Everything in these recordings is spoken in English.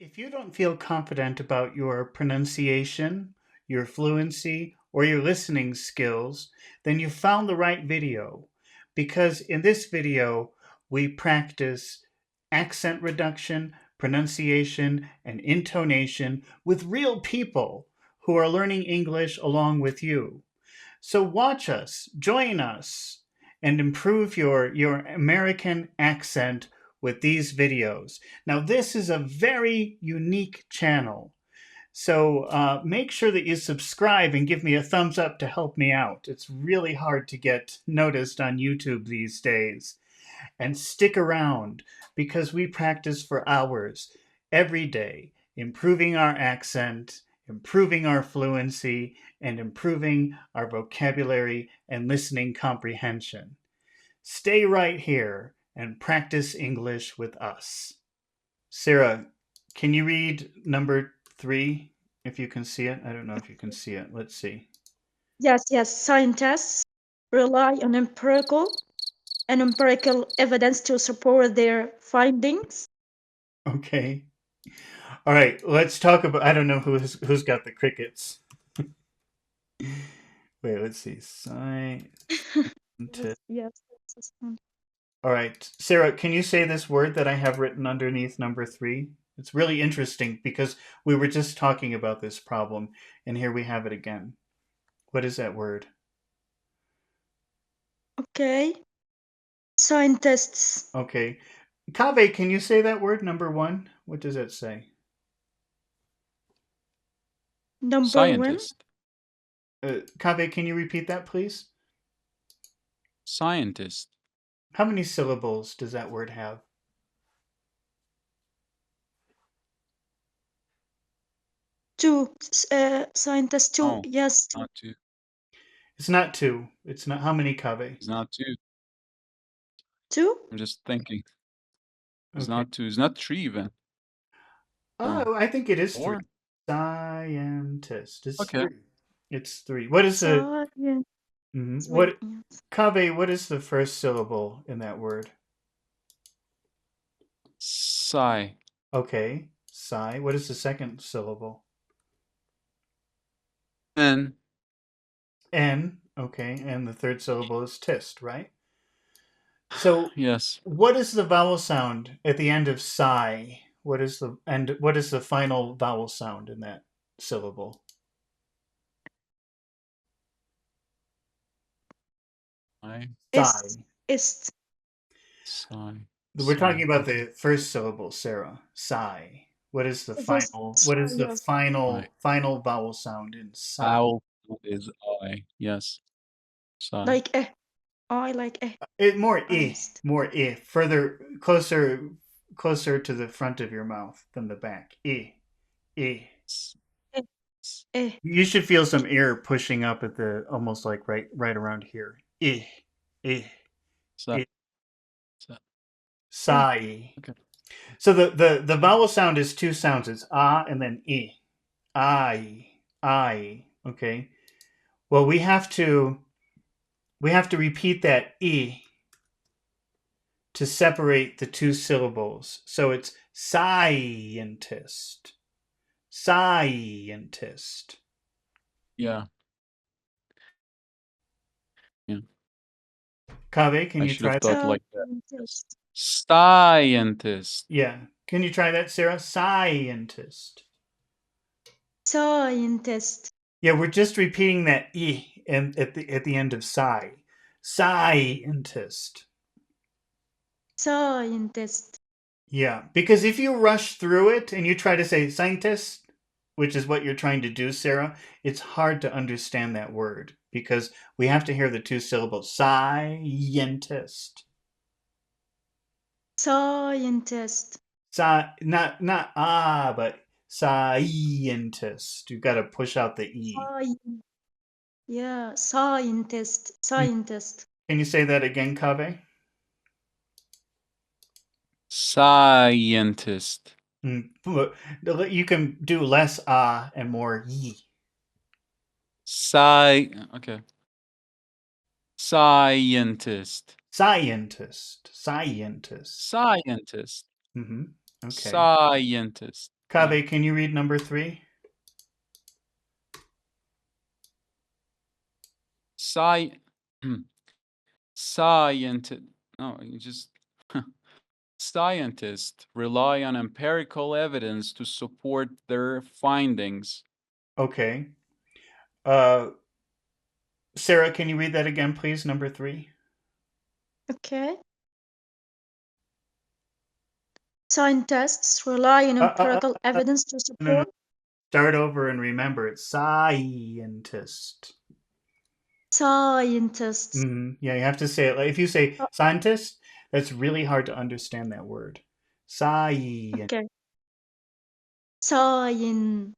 If you don't feel confident about your pronunciation, your fluency, or your listening skills, then you found the right video. Because in this video, we practice accent reduction, pronunciation, and intonation with real people who are learning English along with you. So watch us, join us, and improve your American accent with these videos. Now, this is a very unique channel. So make sure that you subscribe and give me a thumbs up to help me out. It's really hard to get noticed on YouTube these days. And stick around because we practice for hours every day, improving our accent, improving our fluency, and improving our vocabulary and listening comprehension. Stay right here and practice English with us. Sarah, can you read number 3 if you can see it? I don't know if you can see it. Let's see. Yes. Scientists rely on empirical evidence to support their findings. Okay. All right, let's talk about. I don't know who's got the crickets. Wait, let's see. Scientist. Yes. All right, Sarah, can you say this word that I have written underneath number 3? It's really interesting because we were just talking about this problem, and here we have it again. What is that word? Okay. Scientists. Okay. Kaveh, can you say that word, number 1? What does it say? Number Scientist. Kaveh, can you repeat that, please? Scientist. How many syllables does that word have? Two. Scientists. Two. Oh, Yes. not two. It's not 2. It's not. How many, Kaveh? It's not two. Two. I'm just thinking. It's Okay. not two. It's not 3 even. Oh, I think it is 3. 4. Scientist. It's Okay. 3. It's 3. What is the what Kaveh, what is the first syllable in that word? Sigh. Okay. Sigh. What is the second syllable? N. N. Okay. And the third syllable is tist, right? So Yes. what is the vowel sound at the end of sigh? What is the final vowel sound in that syllable? Sigh. Ist. Sigh. We're talking about Okay. the first syllable, Sarah. Sigh. What is the This final? is What is the Sigh. final vowel sound in sigh? Vowel is I. Yes. Sigh. Like I like More Iced. more further closer to the front of your mouth than the back. You should feel some air pushing up at the almost like right around here. Sigh. Sigh. Okay. So the vowel sound is 2 sounds. It's ah and then e. I. Okay. Well, we have to repeat that e to separate the 2 syllables. So it's scientist. Scientist. Yeah. Kaveh, can I you should try have that? thought like that. Scientist. Yeah. Can you try that, Sarah? Scientist. Scientist. Yeah, we're just repeating that e and at the end of sigh. Scientist. Scientist. Yeah, because if you rush through it and you try to say scientist, which is what you're trying to do, Sarah, it's hard to understand that word because we have to hear the 2 syllables. Scientist. Scientist. Not but scientist. You've got to push out the e. Yeah, scientist. Scientist. Can you say that again, Kaveh? Scientist. You can do less and more ye. Okay. Scientist. Scientist. Scientist. Okay. Scientist. Yeah. Kaveh, can you read number 3? Sci scientist. No, you just scientists rely on empirical evidence to support their findings. Okay. Uh, Sarah, can you read that again, please? Number 3. Okay. Scientists rely on Uh, uh, empirical uh, evidence to no, no. support Start over and remember it's scientist. scientists. Yeah, you have to say it. Like if you say Uh, scientist, that's really hard to understand that word. Science. okay. Scien-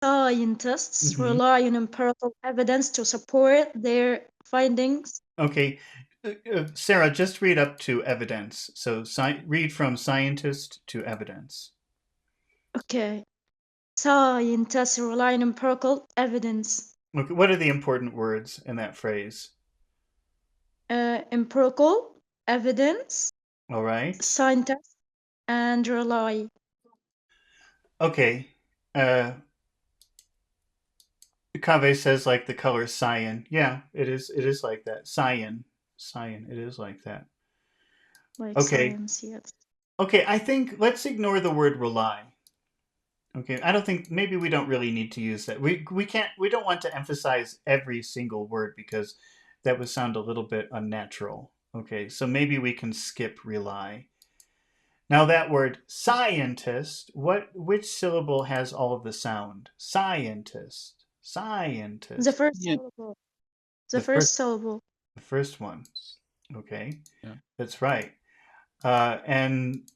Scientists Hmm. rely on empirical evidence to support their findings. Okay. Sarah, just read up to evidence. So read from scientist to evidence. Okay. Scientists rely on empirical evidence. Okay, what are the important words in that phrase? Empirical evidence, All right. scientists, and rely. Okay. Uh, Kaveh says like the color cyan. Yeah, it is. It is like that. Cyan. Cyan. It is like that. Like Okay. science, yes. Okay. I think let's ignore the word rely. Okay. I don't think maybe we don't really need to use that. We can't. We don't want to emphasize every single word because that would sound a little bit unnatural. Okay. So maybe we can skip rely. Now that word scientist, which syllable has all of the sound? Scientist. The Scientist. first Yeah. syllable. The The first first syllable. the first one. Okay. Yeah. That's right. And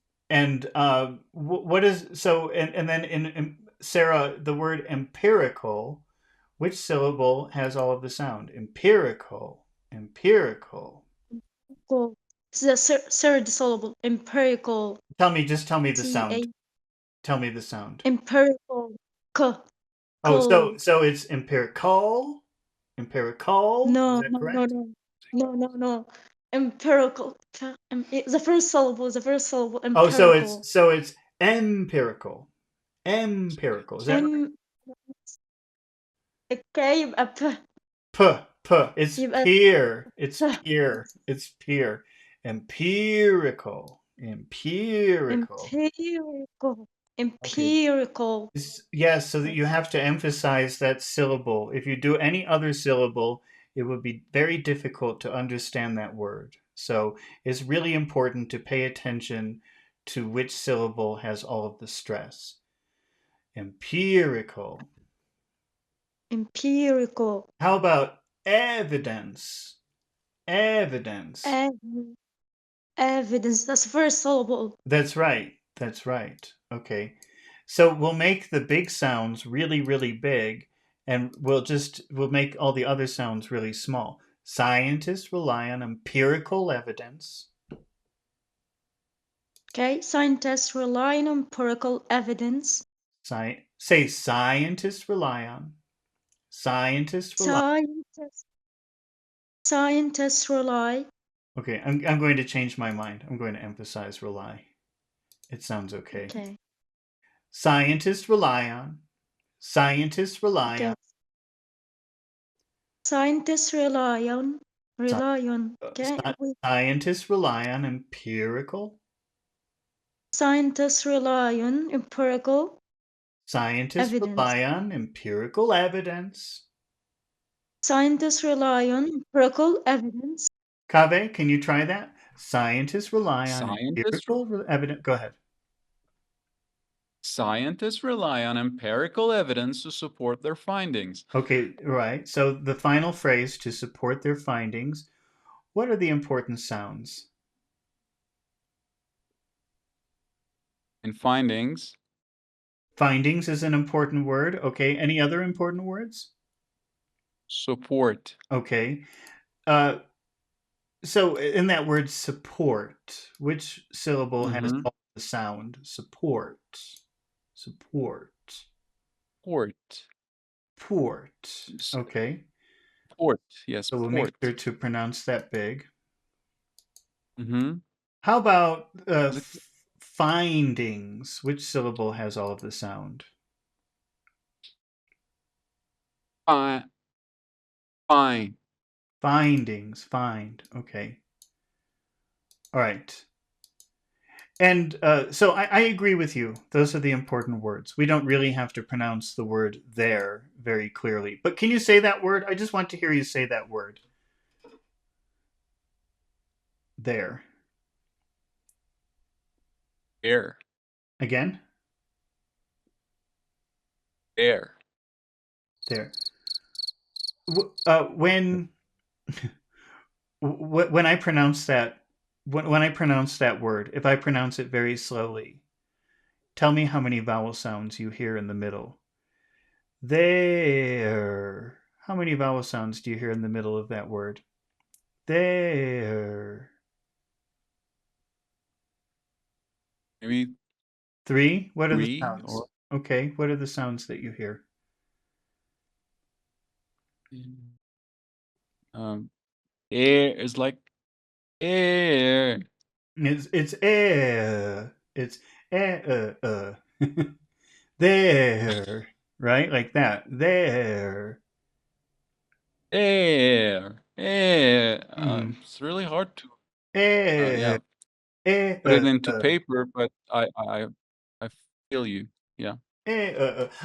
what is so and then in Sarah, the word empirical, which syllable has all of the sound? Empirical. Empirical. Empirical. The third syllable. Empirical. Tell me the T-A. sound. Tell me the sound. Empirical. K. Oh, so Call. so it's empirical. Empirical, is No, that no, no, correct? no. No, no, no. Empirical. The first syllable. The first syllable. Oh, Empirical. so it's empirical. Empirical. Is that right? M. Okay, يبقى P. It's يبقى peer. It's ت. peer. It's peer. Empirical. Empirical. Empirical. Okay. Empirical. Yes, so that Like you have to emphasize that syllable. If you do any other syllable, it would be very difficult to understand that word. So it's really important to pay attention to which syllable has all of the stress. Empirical. empirical. How about evidence? Evidence. Ev evidence. That's the first syllable. That's right. That's right. Okay. So we'll make the big sounds really, really big, and we'll make all the other sounds really small. Scientists rely on empirical evidence. Okay, scientists rely on empirical evidence. Say scientists rely on. Scientists rely. Scientists scientists rely. Okay, I'm going to change my mind. I'm going to emphasize rely. It sounds okay. Okay, Scientists rely on. Scientists rely okay. on. Scientists Sci- rely on. Okay, sci- Scientists rely on empirical. scientists rely on empirical Scientists evidence. rely on empirical evidence. Scientists rely on empirical evidence. Kaveh, can you try that? Scientists rely on Scientists empirical evidence. Go ahead. scientists rely on empirical evidence to support their findings. Okay, right. So the final phrase to support their findings. What are the important sounds? In findings, Findings is an important word. Okay. Any other important words? support. Okay. Uh, so in that word support, which syllable has Mm-hmm. all the sound? Support. Support. Port. Port. S- Okay. Port. Yes, So we'll make sure port. to pronounce that big. Mm-hmm. How about Is it Findings. Which syllable has all of the sound? Fine. Fine. Findings. Find. Okay. All right. And so I agree with you. Those are the important words. We don't really have to pronounce the word there very clearly. But can you say that word? I just want to hear you say that word. There. There. Again? There. There. When when I pronounce that when I pronounce that word, if I pronounce it very slowly, tell me how many vowel sounds you hear in the middle. There. How many vowel sounds do you hear in the middle of that word? There. Maybe Three? What are the three sounds? or Okay, what are the sounds that you hear? um air is like air. It's eh. It's there, right? Like that. There. Air. Air. Mm. It's really hard to Eh, yeah, put it into paper, but I feel you. Yeah.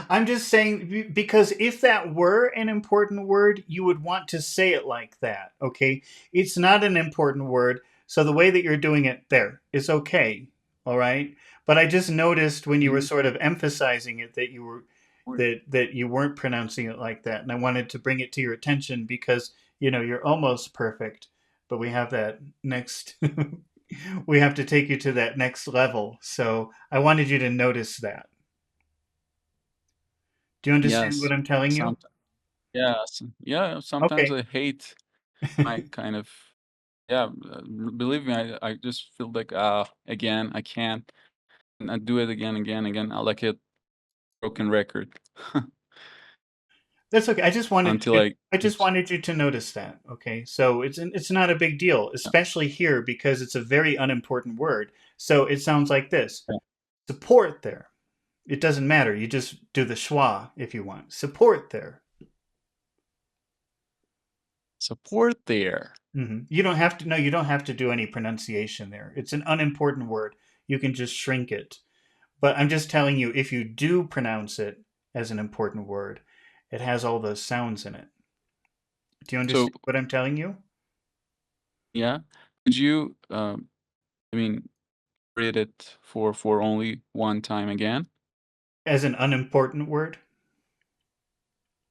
I'm just saying because if that were an important word, you would want to say it like that. Okay, it's not an important word, so the way that you're doing it there is okay. All right, but I just noticed when you were Mhm. sort of emphasizing it that you were Or- that you weren't pronouncing it like that, and I wanted to bring it to your attention because you're almost perfect, but we have that next. We have to take you to that next level, so I wanted you to notice that. Do you understand what Yes. I'm telling you? Some yes. Yeah, sometimes Okay. I hate my kind of yeah, believe me, I just feel like, again, I can't, and I do it again, again, again. I like a broken record That's okay. until I I just just wanted you to notice that. Okay. So it's not a big deal, yeah, especially here because it's a very unimportant word. So it sounds like this. yeah. Support there. It doesn't matter. You just do the schwa if you want. Support there. Support there. You don't have to no, you don't have to do any pronunciation there. It's an unimportant word. You can just shrink it. But I'm just telling you if you do pronounce it as an important word, it has all those sounds in it. Do you So, understand what I'm telling you? yeah, could you, I mean, read it for only one time again? As an unimportant word?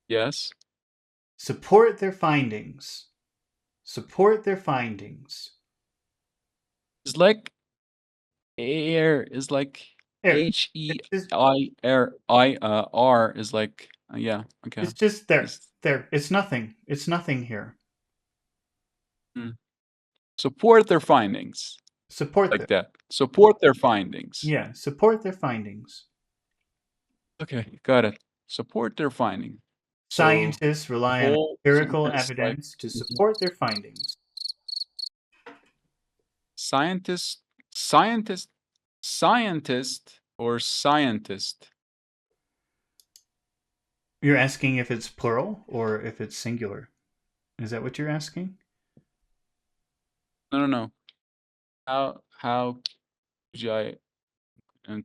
Yes. Support their findings. Support their findings. It's like air is like There. It's just H-E-I-R-I, R is like, yeah, okay. it's just there. It's There. It's nothing. It's nothing here. mm. Support their findings, Support like them. that. Support their findings. Yeah, support their findings. Okay, got it. Support their finding. So Scientists the rely on whole empirical sentence, like evidence to mhm. support their findings. Scientist, scientist, scientist, or scientist. You're asking if it's plural or if it's singular. Is that what you're asking? No, no, no. How could I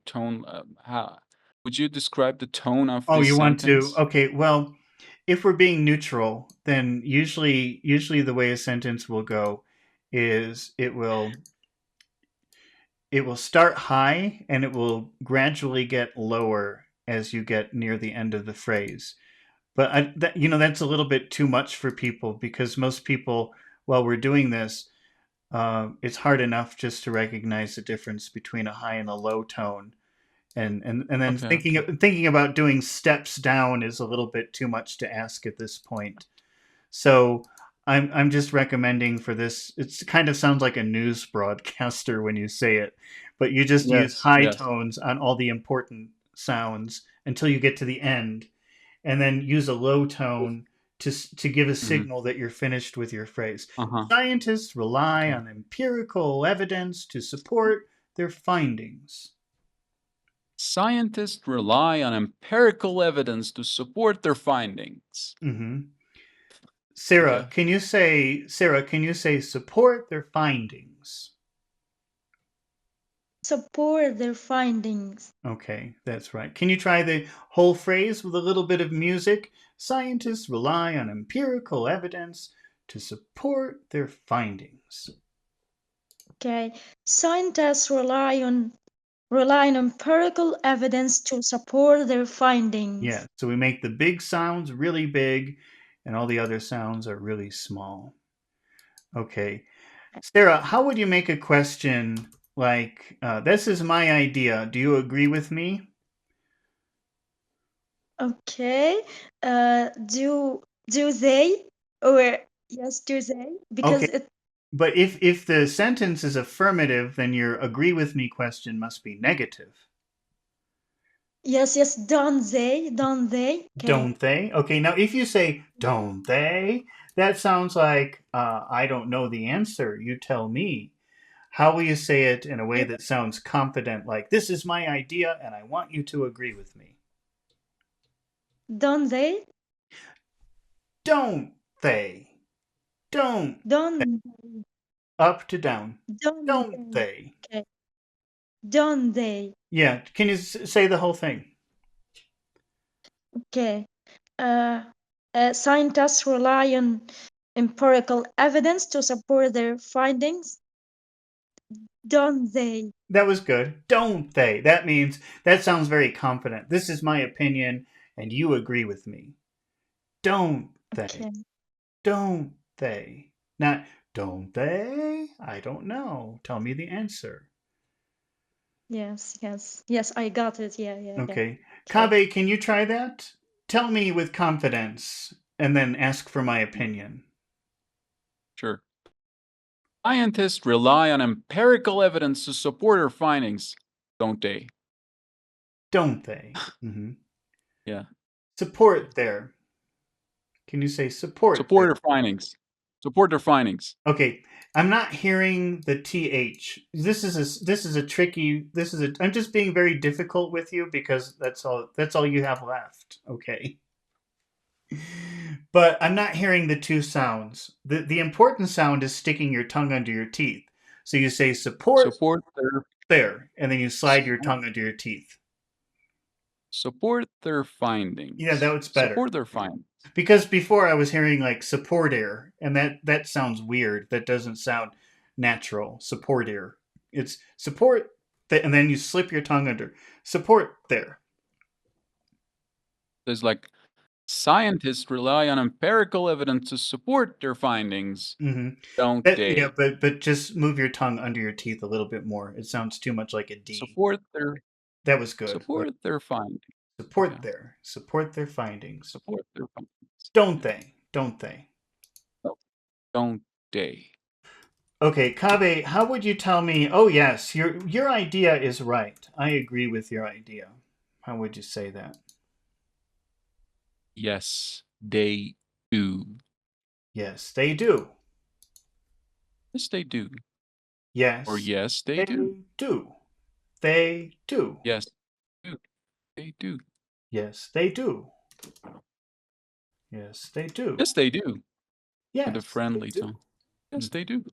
tone? How would you describe the tone of Oh, this you want to? sentence? Okay, well, if we're being neutral, then usually the way a sentence will go is it will start high and it will gradually get lower as you get near the end of the phrase. But that's a little bit too much for people because most people, while we're doing this, it's hard enough just to recognize the difference between a high and a low tone. And then Okay, okay. thinking about doing steps down is a little bit too much to ask at this point. So I'm just recommending for this. It kind of sounds like a news broadcaster when you say it, but you just use Yes, high yes. tones on all the important sounds until you get to the end, and then use a low tone to give a Mhm. signal that you're finished with your phrase. Uh-huh. Scientists rely Okay. on empirical evidence to support their findings? Scientists rely on empirical evidence to support their findings. Mm-hmm. Okay. Sarah, can you say support their findings? Support their findings. Okay, that's right. Can you try the whole phrase with a little bit of music? Scientists rely on empirical evidence to support their findings. Okay. Scientists rely on empirical evidence to support their findings. Yeah, so we make the big sounds really big and all the other sounds are really small. Okay. Sarah, how would you make a question like, this is my idea. Do you agree with me? Okay. Do they or yes, do they? Okay. Because it But if the sentence is affirmative, then your agree with me question must be negative. yes, don't they? Don't they? Okay. Don't they? Okay, now if you say, don't they, that sounds like, I don't know the answer. You tell me. How will you say it in a way that sounds confident, like, this is my idea and I want you to agree with me? Don't they? Don't they? Don't. Don't Up to down. don't Don't they? they? Okay. Don't they? Yeah, can you say the whole thing? Okay. Uh, Scientists rely on empirical evidence to support their findings. Don't they? That was good. Don't they? That means that sounds very confident. This is my opinion and you agree with me. Don't they? Okay. Don't they? Not don't they? I don't know. Tell me the answer. Yes. I got it. Yeah. Okay. Okay. Kabe, can you try that? Tell me with confidence and then ask for my opinion. Sure. Scientists rely on empirical evidence to support their findings, don't they? Don't they? Mm-hmm. Yeah. Support there. Can you say support Support there? their findings. Support their findings. Okay, I'm not hearing the th. I'm just being very difficult with you because that's all you have left. Okay. But I'm not hearing the two sounds. The important sound is sticking your tongue under your teeth. So you say support Support their there and then you slide your tongue under your teeth. support their Yeah, findings. that was better. Support their findings. Because before I was hearing like support air, and that sounds weird. That doesn't sound natural. Support air. It's support, and then you slip your tongue under support there. There's like scientists rely on empirical evidence to support their findings, Mm-hmm. don't Yeah, they? but just move your tongue under your teeth a little bit more. It sounds too much like a D. Support their That was good. support their findings. Okay. Support there. Support their findings. Support their findings. Don't Yeah. they? Don't they? No, don't they? Okay, Kabe, how would you tell me? Oh yes, your idea is right. I agree with your idea. How would you say that? Yes, they do. Yes, they do. Yes, they do. Or Yes, yes, they they do. do. They do. Yes, do. They do. Yes, they do. Yes, they do. Yes, they do. With a Yes, they friendly do. tone. Yes, they do.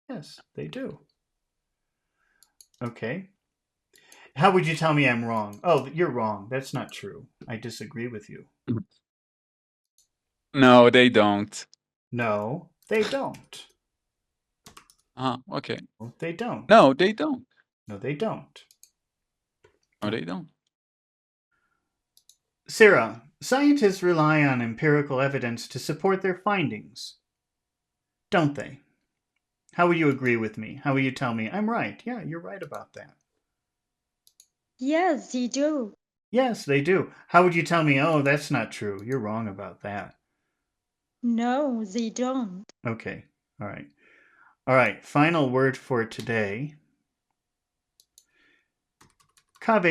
Yes, they do. Okay. How would you tell me I'm wrong? Oh, you're wrong. That's not true. I disagree with you. No, they don't. No, they don't. Okay. No, they don't. No, they don't. No, they don't. No, they don't. Sarah, scientists rely on empirical evidence to support their findings, don't they? How will you agree with me? How will you tell me I'm right? Yeah, you're right about that. Yes, they do. Yes, they do. How would you tell me, oh, that's not true? You're wrong about that. No, they don't. Okay, all right. All right, final word for today. Kaveh